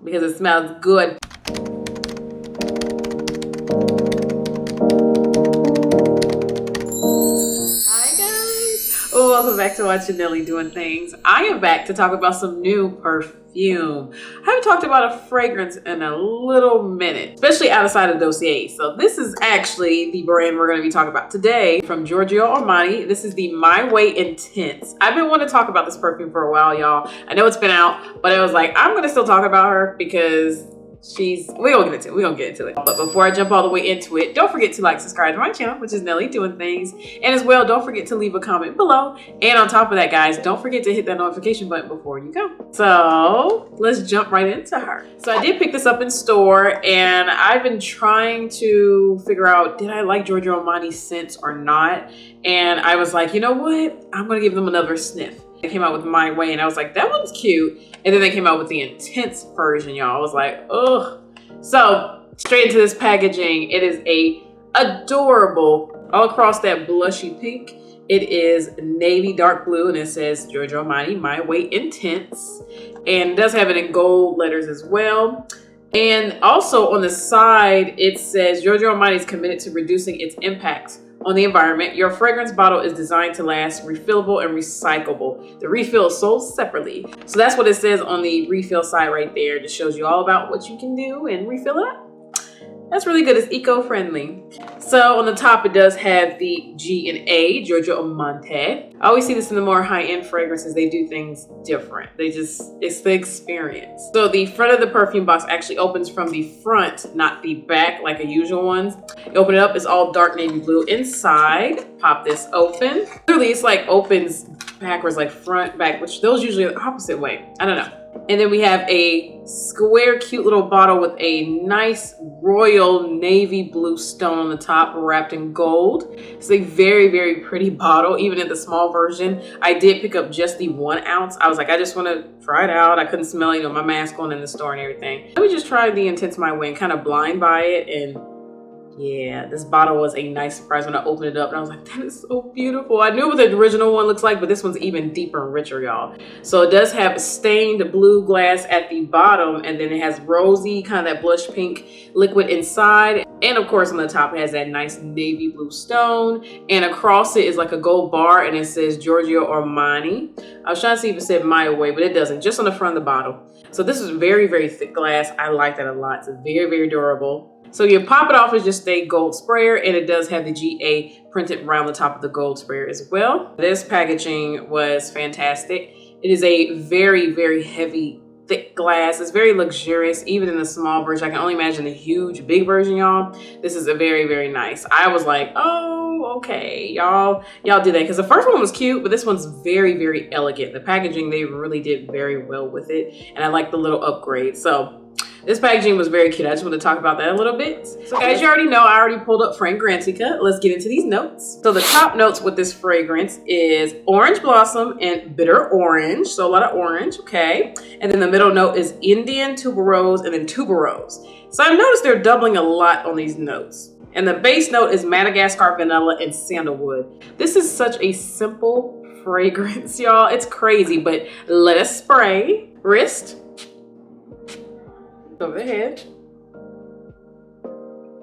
because it smells good. Oh, welcome back to watching Nelly Doing Things. I am back to talk about some new perfume. I haven't talked about a fragrance in a little minute, especially outside of Dossier. So this is actually the brand we're going to be talking about today from Giorgio Armani. This is the My Way Intense. I've been wanting to talk about this perfume for a while, y'all. I know it's been out, but I was like, I'm going to still talk about her because we're gonna get into it. But before I jump all the way into it, don't forget to like, subscribe to my channel, which is Nelly Doing Things. And as well, don't forget to leave a comment below. And on top of that, guys, don't forget to hit that notification button before you go. So let's jump right into her. So I did pick this up in store, and I've been trying to figure out, did I like Giorgio Armani scents or not? And I was like, you know what? I'm gonna give them another sniff. They came out with My Way, and I was like, that one's cute. And then they came out with the intense version, y'all. I was like, ugh. So straight into this packaging, it is a adorable, all across that blushy pink. It is navy dark blue, and it says Giorgio Armani My Way Intense. And it does have it in gold letters as well. And also on the side, it says Giorgio Armani is committed to reducing its impact on the environment. Your fragrance bottle is designed to last, refillable and recyclable. The refill is sold separately. So that's what it says on the refill side right there. It just shows you all about what you can do and refill it up. That's really good. It's eco-friendly. So on the top, it does have the G and A, Giorgio Armani. I always see this in the more high-end fragrances. They do things different. It's the experience. So the front of the perfume box actually opens from the front, not the back like a usual ones. You open it up, it's all dark navy blue inside. Pop this open. Literally, it's like opens backwards, like front, back, which those usually are the opposite way. I don't know. And then we have a square, cute little bottle with a nice royal navy blue stone on the top, wrapped in gold. It's a very, very pretty bottle, even in the small version. I did pick up just the 1 ounce. I was like, I just want to try it out. I couldn't smell, you know, my mask on in the store and everything. Let me just try the Intense My Way and kind of blind by it. And yeah, this bottle was a nice surprise when I opened it up, and I was like, that is so beautiful. I knew what the original one looks like, but this one's even deeper and richer, y'all. So it does have stained blue glass at the bottom, and then it has rosy, kind of that blush pink liquid inside. And of course on the top it has that nice navy blue stone, and across it is like a gold bar, and it says Giorgio Armani. I was trying to see if it said My Way, but it doesn't, just on the front of the bottle. So this is very, very thick glass. I like that a lot. It's very, very durable. So you pop it off as just a gold sprayer, and it does have the GA printed around the top of the gold sprayer as well. This packaging was fantastic. It is a very, very heavy, thick glass. It's very luxurious, even in the small version. I can only imagine the huge, big version, y'all. This is a very, very nice. I was like, oh, okay, y'all did that. Because the first one was cute, but this one's very, very elegant. The packaging, they really did very well with it. And I like the little upgrade. So this packaging was very cute. I just want to talk about that a little bit. So guys, you already know I already pulled up Fragrantica. Let's get into these notes. So the top notes with this fragrance is orange blossom and bitter orange. So a lot of orange, okay. And then the middle note is Indian tuberose and then tuberose. So I've noticed they're doubling a lot on these notes. And the base note is Madagascar vanilla and sandalwood. This is such a simple fragrance, y'all. It's crazy, but let us spray. Wrist. Over the head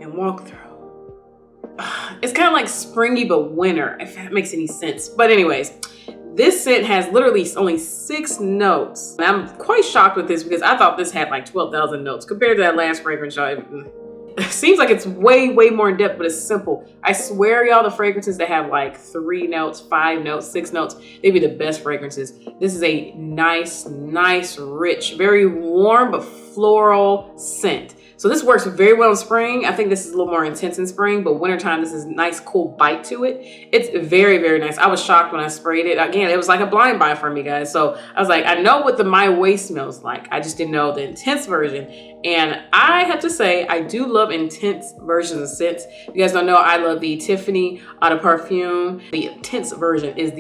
and walk through. It's kind of like springy but winter, if that makes any sense. But anyways, this scent has literally only 6 notes. And I'm quite shocked with this because I thought this had like 12,000 notes compared to that last fragrance. It seems like it's way, way more in depth, but it's simple. I swear, y'all, the fragrances that have like 3 notes, 5 notes, 6 notes, they'd be the best fragrances. This is a nice, rich, very warm but floral scent. So this works very well in spring. I think this is a little more intense in spring, but wintertime, this is a nice, cool bite to it. It's very, very nice. I was shocked when I sprayed it. Again, it was like a blind buy for me, guys. So I was like, I know what the My Way smells like. I just didn't know the intense version. And I have to say, I do love intense versions of scents. You guys don't know, I love the Tiffany Eau de Parfum. The intense version is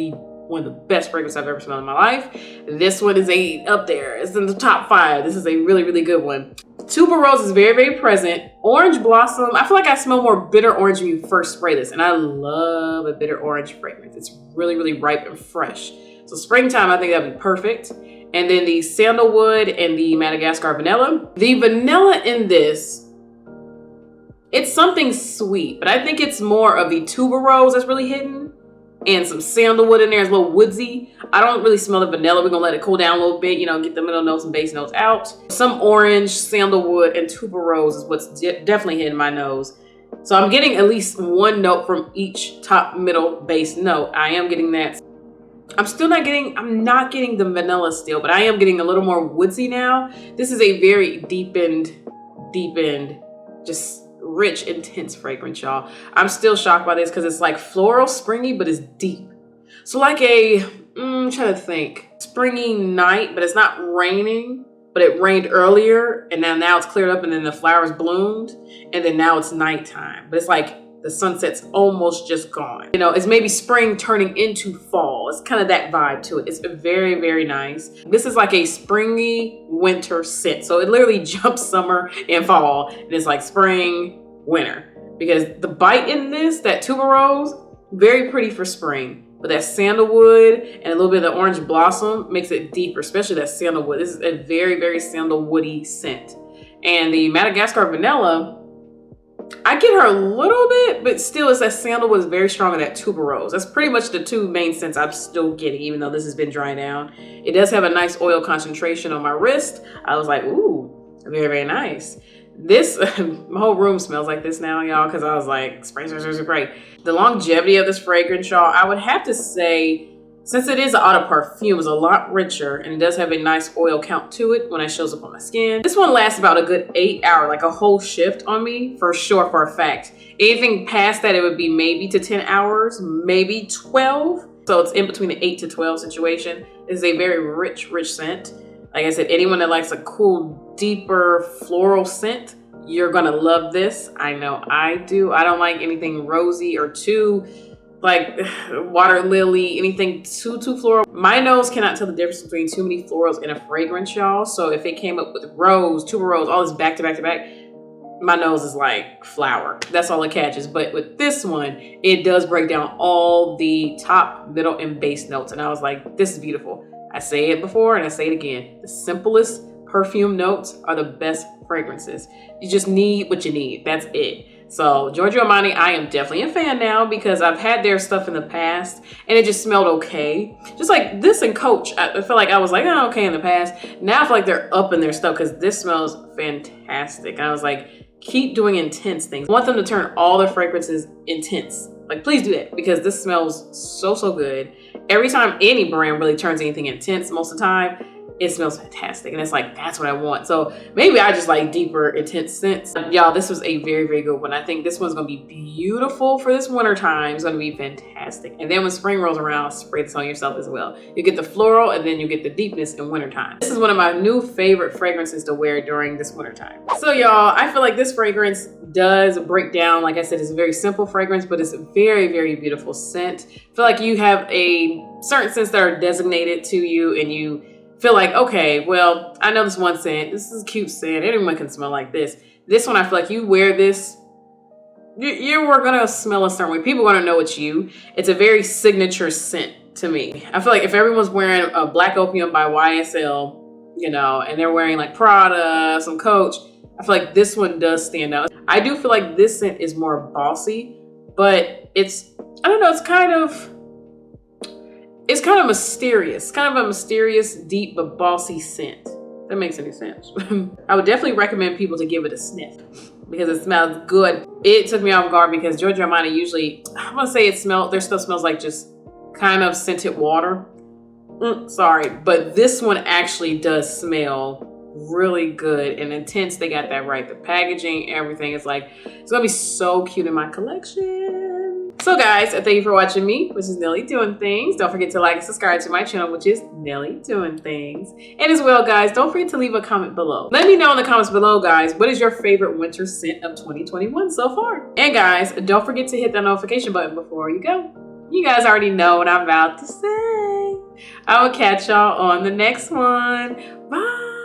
one of the best fragrances I've ever smelled in my life. This one is up there. It's in the top 5. This is a really, really good one. Tuberose is very, very present. Orange blossom. I feel like I smell more bitter orange when you first spray this. And I love a bitter orange fragrance. It's really, really ripe and fresh. So springtime, I think that'd be perfect. And then the sandalwood and the Madagascar vanilla. The vanilla in this, it's something sweet, but I think it's more of the tuberose that's really hidden, and some sandalwood in there is a little woodsy. I don't really smell the vanilla. We're gonna let it cool down a little bit, you know, get the middle notes and base notes out. Some orange, sandalwood, and tuberose is what's definitely hitting my nose. So I'm getting at least one note from each top, middle, base note. I am getting that. I'm not getting the vanilla still, but I am getting a little more woodsy now. This is a very deepened, just rich, intense fragrance, y'all. I'm still shocked by this because it's like floral, springy, but it's deep. So like I'm trying to think, springy night, but it's not raining, but it rained earlier and now it's cleared up and then the flowers bloomed and then now it's nighttime. But it's like the sunset's almost just gone. You know, it's maybe spring turning into fall. It's kind of that vibe to it. It's very, very nice. This is like a springy winter scent. So it literally jumps summer and fall and it's like spring, winter. Because the bite in this, that tuberose, very pretty for spring. But that sandalwood and a little bit of the orange blossom makes it deeper, especially that sandalwood. This is a very, very sandalwoody scent. And the Madagascar vanilla, I get her a little bit, but still it's that sandalwood is very strong in that tuberose. That's pretty much the two main scents I'm still getting, even though this has been drying down. It does have a nice oil concentration on my wrist. I was like, ooh, very, very nice. This, my whole room smells like this now, y'all, because I was like, spray. The longevity of this fragrance, y'all, I would have to say, since it is an eau de parfum, it's a lot richer and it does have a nice oil count to it when it shows up on my skin. This one lasts about a good 8 hours, like a whole shift on me, for sure, for a fact. Anything past that, it would be maybe to 10 hours, maybe 12. So it's in between the 8 to 12 situation. It's a very rich scent. Like I said, anyone that likes a cool, deeper floral scent, you're gonna love this. I know I do. I don't like anything rosy or too like water lily, anything too floral. My nose cannot tell the difference between too many florals in a fragrance, y'all. So if it came up with rose, tuberose, all this back to back, my nose is like flower. That's all it catches. But with this one, it does break down all the top, middle, and base notes. And I was like, this is beautiful. I say it before and I say it again. The simplest perfume notes are the best fragrances. You just need what you need. That's it. So Giorgio Armani, I am definitely a fan now because I've had their stuff in the past and it just smelled okay. Just like this and Coach, I feel like I was like, oh, okay in the past. Now I feel like they're up in their stuff because this smells fantastic. And I was like, keep doing intense things. I want them to turn all their fragrances intense. Like, please do that because this smells so good. Every time any brand really turns anything intense, most of the time, it smells fantastic. And it's like, that's what I want. So maybe I just like deeper, intense scents. Y'all, this was a very, very good one. I think this one's gonna be beautiful for this winter time. It's gonna be fantastic. And then when spring rolls around, spray this on yourself as well. You get the floral and then you get the deepness in wintertime. This is one of my new favorite fragrances to wear during this winter time. So y'all, I feel like this fragrance does break down. Like I said, it's a very simple fragrance, but it's a very, very beautiful scent. I feel like you have a certain scents that are designated to you and you feel like, okay, well, I know this one scent. This is a cute scent. Anyone can smell like this. This one, I feel like you wear this, you're gonna smell a certain way. People are gonna know it's you. It's a very signature scent to me. I feel like if everyone's wearing a Black Opium by YSL, you know, and they're wearing like Prada, some Coach, I feel like this one does stand out. I do feel like this scent is more bossy, but it's, I don't know, it's kind of mysterious. It's kind of a mysterious, deep, but bossy scent. If that makes any sense. I would definitely recommend people to give it a sniff because it smells good. It took me off guard because Giorgio Armani usually, I want to say their stuff smells like just kind of scented water. Sorry, but this one actually does smell really good and intense. They got that right. The packaging, everything is like, it's gonna be so cute in my collection. So guys, thank you for watching me, which is Nelly Doing Things. Don't forget to like and subscribe to my channel, which is Nelly Doing Things. And as well, guys, don't forget to leave a comment below. Let me know in the comments below, guys, what is your favorite winter scent of 2021 so far? And guys, don't forget to hit that notification button before you go. You guys already know what I'm about to say. I will catch y'all on the next one. Bye.